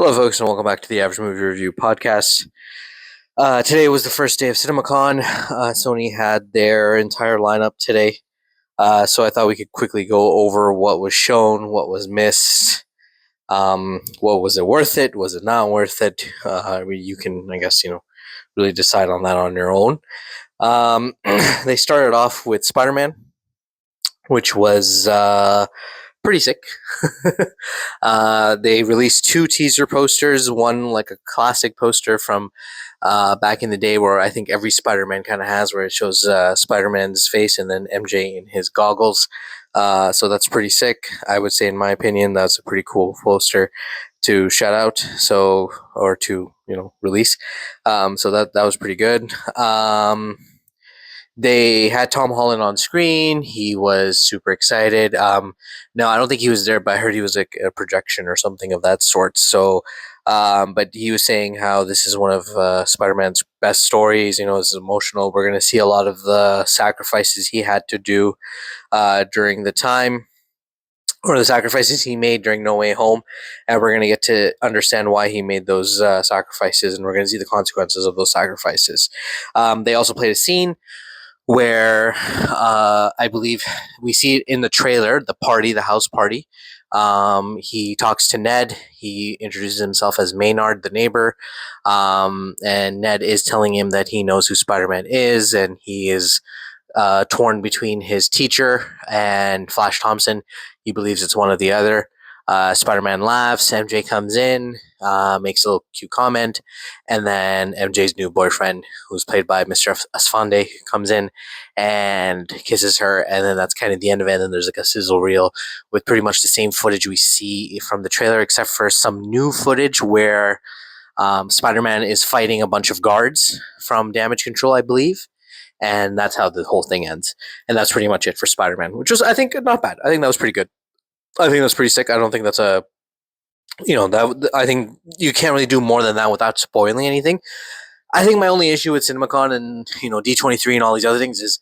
Hello, folks, and welcome back to the Average Movie Review podcast. Today was the first day of Cinemacon. Sony had their entire lineup today, so I thought we could quickly go over what was shown, what was missed, what was it worth it, was it not worth it. You can, I guess, really decide on that on your own. They started off with Spider-Man, which was pretty sick. They released two teaser posters, one like a classic poster from back in the day where I think every Spider-Man kind of has, where it shows Spider-Man's face and then MJ in his goggles. So that's pretty sick. I would say, in my opinion, that's a pretty cool poster to shout out. So, or to, release. So that was pretty good. They had Tom Holland on screen. He was super excited. No, I don't think he was there, but I heard he was like a projection or something of that sort. So, but he was saying how this is one of Spider-Man's best stories. It's emotional. We're going to see a lot of the sacrifices he had to do during the time, or the sacrifices he made during No Way Home, and we're going to get to understand why he made those sacrifices, and we're going to see the consequences of those sacrifices. They also played a scene where I believe we see it in the trailer, the house party. He talks to Ned. He introduces himself as Maynard, the neighbor. And Ned is telling him that he knows who Spider-Man is, and he is torn between his teacher and Flash Thompson. He believes it's one or the other. Spider-Man laughs. MJ comes in, makes a little cute comment, and then MJ's new boyfriend, who's played by Mr. Asfande, comes in and kisses her, and then that's kind of the end of it. And then there's like a sizzle reel with pretty much the same footage we see from the trailer, except for some new footage where Spider-Man is fighting a bunch of guards from Damage Control, I believe. And that's how the whole thing ends. And that's pretty much it for Spider-Man, which was, I think, not bad. I think that was pretty good. I think that's pretty sick. I don't think that's I think you can't really do more than that without spoiling anything. I think my only issue with CinemaCon and, D23 and all these other things is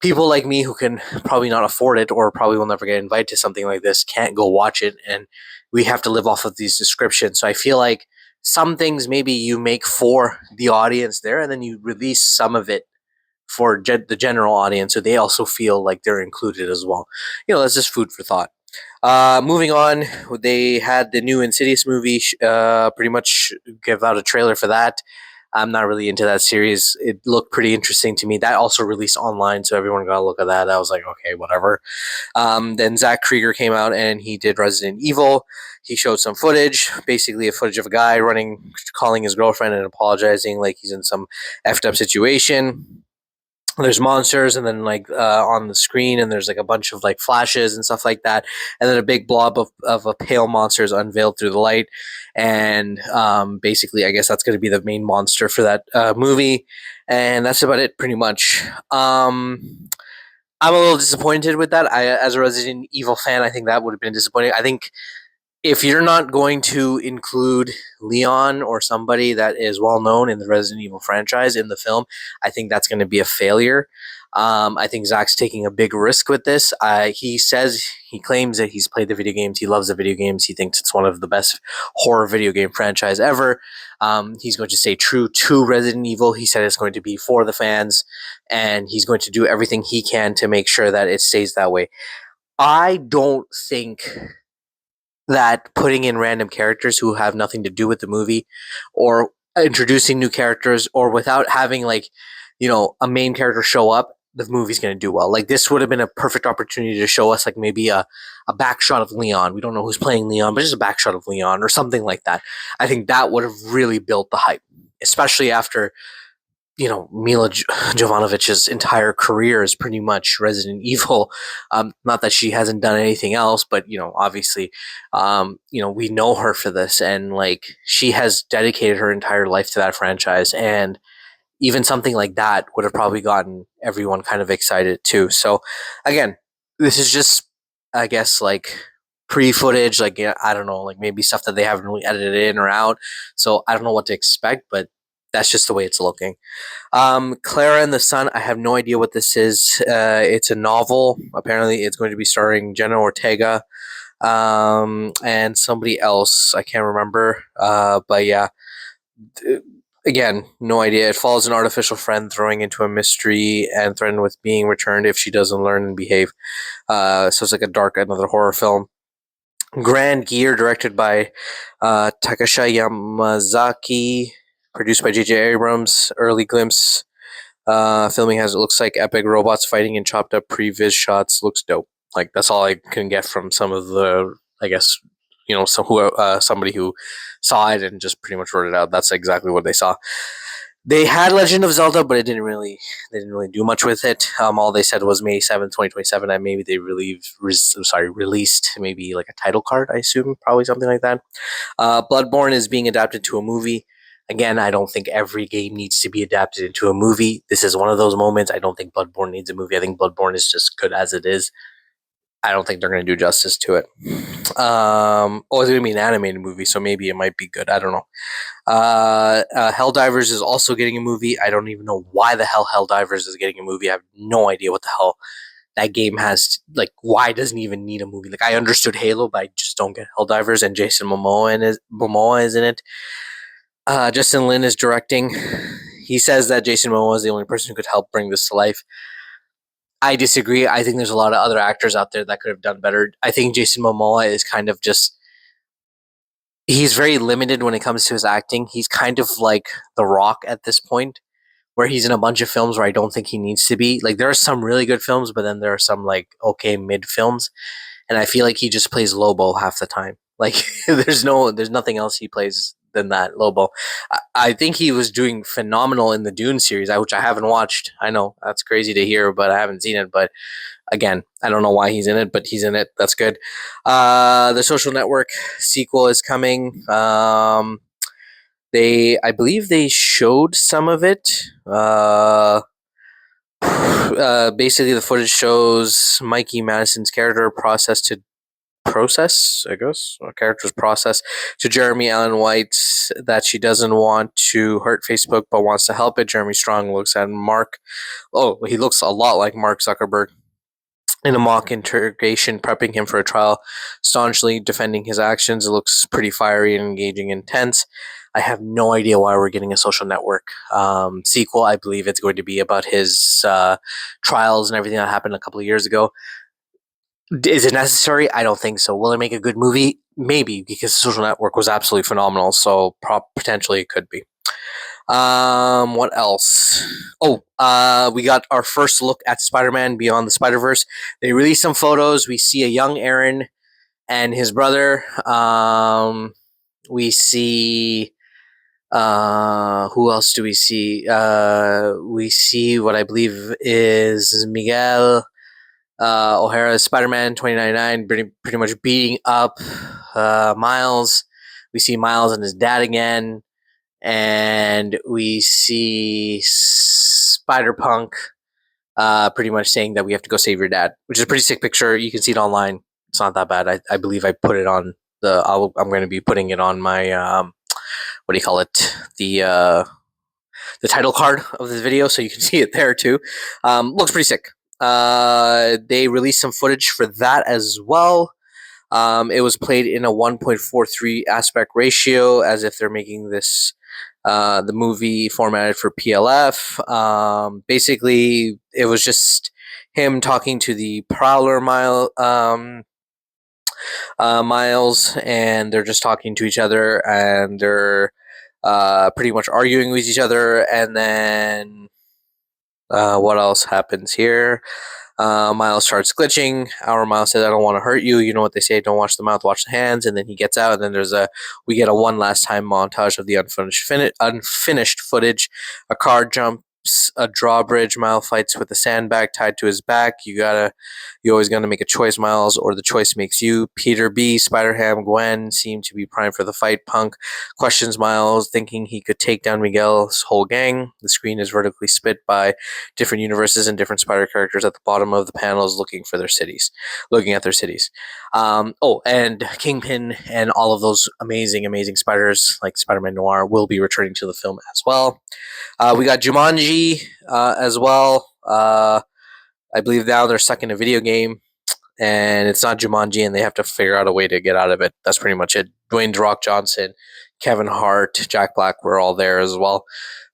people like me who can probably not afford it or probably will never get invited to something like this can't go watch it, and we have to live off of these descriptions. So I feel like some things maybe you make for the audience there, and then you release some of it for the general audience, so they also feel like they're included as well. That's just food for thought. Moving on, they had the new Insidious movie. Pretty much give out a trailer for that. I'm not really into that series. It looked pretty interesting to me. That also released online, so everyone got a look at that. I was like, okay, whatever. Then Zach Krieger came out and he did Resident Evil. He showed some footage, basically a footage of a guy calling his girlfriend and apologizing like he's in some effed up situation. There's monsters, and then on the screen, and there's like a bunch of like flashes and stuff like that, and then a big blob of a pale monster is unveiled through the light, and basically I guess that's going to be the main monster for that movie, and that's about it pretty much. I'm a little disappointed with that. As a Resident Evil fan, I think that would have been disappointing. I think if you're not going to include Leon or somebody that is well known in the Resident Evil franchise in the film, I think that's going to be a failure. I think Zach's taking a big risk with this. He claims that he's played the video games. He loves the video games. He thinks it's one of the best horror video game franchise ever. He's going to stay true to Resident Evil. He said it's going to be for the fans, and he's going to do everything he can to make sure that it stays that way. I don't think that putting in random characters who have nothing to do with the movie, or introducing new characters, or without having a main character show up, the movie's going to do well. Like, this would have been a perfect opportunity to show us like maybe a back shot of Leon. We don't know who's playing Leon, but just a back shot of Leon or something like that. I think that would have really built the hype, especially after Mila Jovonovich's entire career is pretty much Resident Evil. Not that she hasn't done anything else, but obviously, we know her for this, and she has dedicated her entire life to that franchise, and even something like that would have probably gotten everyone kind of excited too. So, again, this is just, I guess, pre-footage, I don't know, maybe stuff that they haven't really edited in or out. So I don't know what to expect, but that's just the way it's looking. Clara and the Sun, I have no idea what this is. It's a novel. Apparently, it's going to be starring Jenna Ortega. and somebody else I can't remember. But yeah, again, no idea. It follows an artificial friend throwing into a mystery and threatened with being returned if she doesn't learn and behave. So it's like a dark, another horror film. Grand Gear, directed by Takasha Yamazaki, produced by J.J. Abrams. Early glimpse. Filming has it looks like epic robots fighting in chopped up previs shots. Looks dope. Like that's all I can get from some of the, I guess, somebody who saw it and just pretty much wrote it out. That's exactly what they saw. They had Legend of Zelda, but they didn't really do much with it. All they said was May 7th, 2027, and maybe they released maybe like a title card. I assume probably something like that. Bloodborne is being adapted to a movie. Again, I don't think every game needs to be adapted into a movie. This is one of those moments. I don't think Bloodborne needs a movie. I think Bloodborne is just good as it is. I don't think they're going to do justice to it. It's going to be an animated movie, so maybe it might be good. I don't know. Helldivers is also getting a movie. I don't even know why the hell Helldivers is getting a movie. I have no idea what the hell that game has. Like, why doesn't it even need a movie? Like, I understood Halo, but I just don't get Helldivers. And Jason Momoa is in it. Justin Lin is directing. He says that Jason Momoa is the only person who could help bring this to life. I disagree. I think there's a lot of other actors out there that could have done better. I think Jason Momoa is kind of just, he's very limited when it comes to his acting. He's kind of like The Rock at this point, where he's in a bunch of films where I don't think he needs to be. Like, there are some really good films, but then there are some like okay mid films, and I feel like he just plays Lobo half the time. Like, there's nothing else he plays than that Lobo. I think he was doing phenomenal in the Dune series, which I haven't watched. I know that's crazy to hear, but I haven't seen it. But again, I don't know why he's in it, but he's in it. That's good. The Social Network sequel is coming. I believe they showed some of it. Basically, the footage shows Mikey Madison's character process, I guess, a character's process to Jeremy Allen White that she doesn't want to hurt Facebook but wants to help it. Jeremy Strong looks at Mark. Oh, he looks a lot like Mark Zuckerberg in a mock interrogation, prepping him for a trial, staunchly defending his actions. It looks pretty fiery and engaging, intense. I have no idea why we're getting a Social Network sequel. I believe it's going to be about his trials and everything that happened a couple of years ago. Is it necessary? I don't think so. Will it make a good movie? Maybe, because Social Network was absolutely phenomenal. So potentially it could be. What else? We got our first look at Spider-Man Beyond the Spider-Verse. They released some photos. We see a young Aaron and his brother. We see who else do we see? We see what I believe is Miguel O'Hara's Spider-Man 2099 pretty much beating up Miles. We see Miles and his dad again. And we see Spider-Punk pretty much saying that we have to go save your dad, which is a pretty sick picture. You can see it online. It's not that bad. I believe I put it on I'm going to be putting it on my what do you call it, the title card of this video, so you can see it there too. Looks pretty sick. They released some footage for that as well. It was played in a 1.43 aspect ratio, as if they're making this the movie formatted for PLF. Basically, it was just him talking to the Prowler Miles, and they're just talking to each other, and they're pretty much arguing with each other. And then what else happens here? Miles starts glitching. Our Miles says, "I don't want to hurt you." You know what they say: "Don't watch the mouth, watch the hands." And then he gets out, and then we get a one last time montage of the unfinished footage. A car jumps a drawbridge. Miles fights with a sandbag tied to his back. You always got to make a choice, Miles, or the choice makes you. Peter B, Spider-Ham, Gwen seem to be primed for the fight. Punk questions Miles, thinking he could take down Miguel's whole gang. The screen is vertically split by different universes and different spider characters at the bottom of the panels looking at their cities. And Kingpin and all of those amazing spiders like Spider-Man Noir will be returning to the film as well. We got Jumanji as well. I believe now they're stuck in a video game. and it's not Jumanji, and they have to figure out a way to get out of it. That's pretty much it. Dwayne The Rock Johnson, Kevin Hart, Jack Black were all there as well.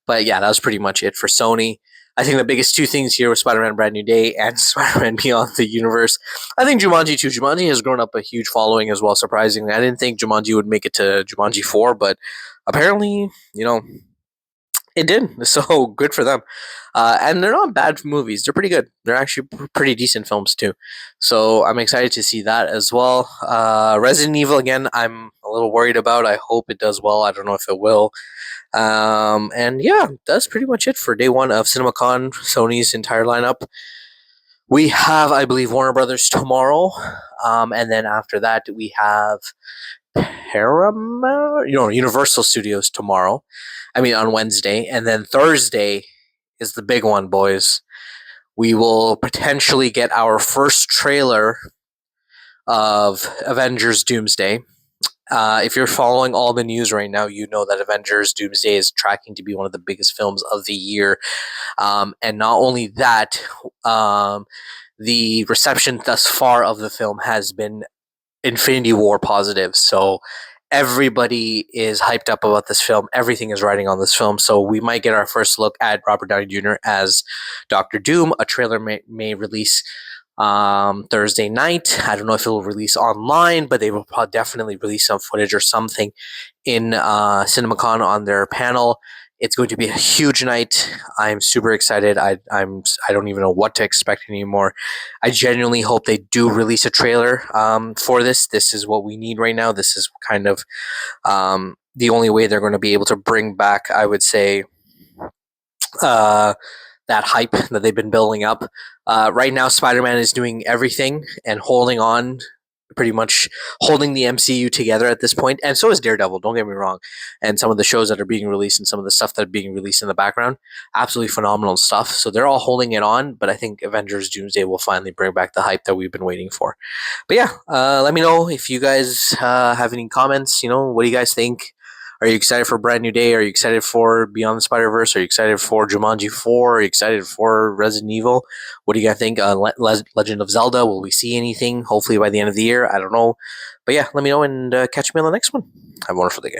But yeah, that was pretty much it for Sony. I think the biggest two things here was Spider-Man Brand New Day and Spider-Man Beyond the Universe. I think Jumanji too. Jumanji has grown up a huge following as well, surprisingly. I didn't think Jumanji would make it to Jumanji 4, but apparently, it did. So good for them. And they're not bad movies. They're pretty good. They're actually pretty decent films too. So I'm excited to see that as well. Resident Evil, again, I'm a little worried about. I hope it does well. I don't know if it will. And yeah, that's pretty much it for day one of Cinemacon, Sony's entire lineup. We have, I believe, Warner Brothers tomorrow. And then after that, we have Paramount, Universal Studios tomorrow. I mean, on Wednesday. And then Thursday is the big one, boys. We will potentially get our first trailer of Avengers Doomsday. If you're following all the news right now, you know that Avengers Doomsday is tracking to be one of the biggest films of the year. And not only that, the reception thus far of the film has been Infinity War positive. So everybody is hyped up about this film. Everything is riding on this film. So we might get our first look at Robert Downey Jr. as Doctor Doom. A trailer may release Thursday night. I don't know if it will release online, but they will probably definitely release some footage or something in Cinemacon on their panel. It's going to be a huge night. I'm super excited. I don't even know what to expect anymore. I genuinely hope they do release a trailer for this. This is what we need right now. This is kind of the only way they're going to be able to bring back, I would say, that hype that they've been building up. Right now, Spider-Man is doing everything and holding on, pretty much holding the MCU together at this point, and so is Daredevil, don't get me wrong. And some of the shows that are being released and some of the stuff that are being released in the background, absolutely phenomenal stuff. So they're all holding it on, but I think Avengers Doomsday will finally bring back the hype that we've been waiting for. But yeah, let me know if you guys have any comments. What do you guys think? Are you excited for Brand New Day? Are you excited for Beyond the Spider-Verse? Are you excited for Jumanji 4? Are you excited for Resident Evil? What do you guys think? Legend of Zelda, will we see anything? Hopefully by the end of the year. I don't know. But yeah, let me know and catch me on the next one. Have a wonderful day, guys.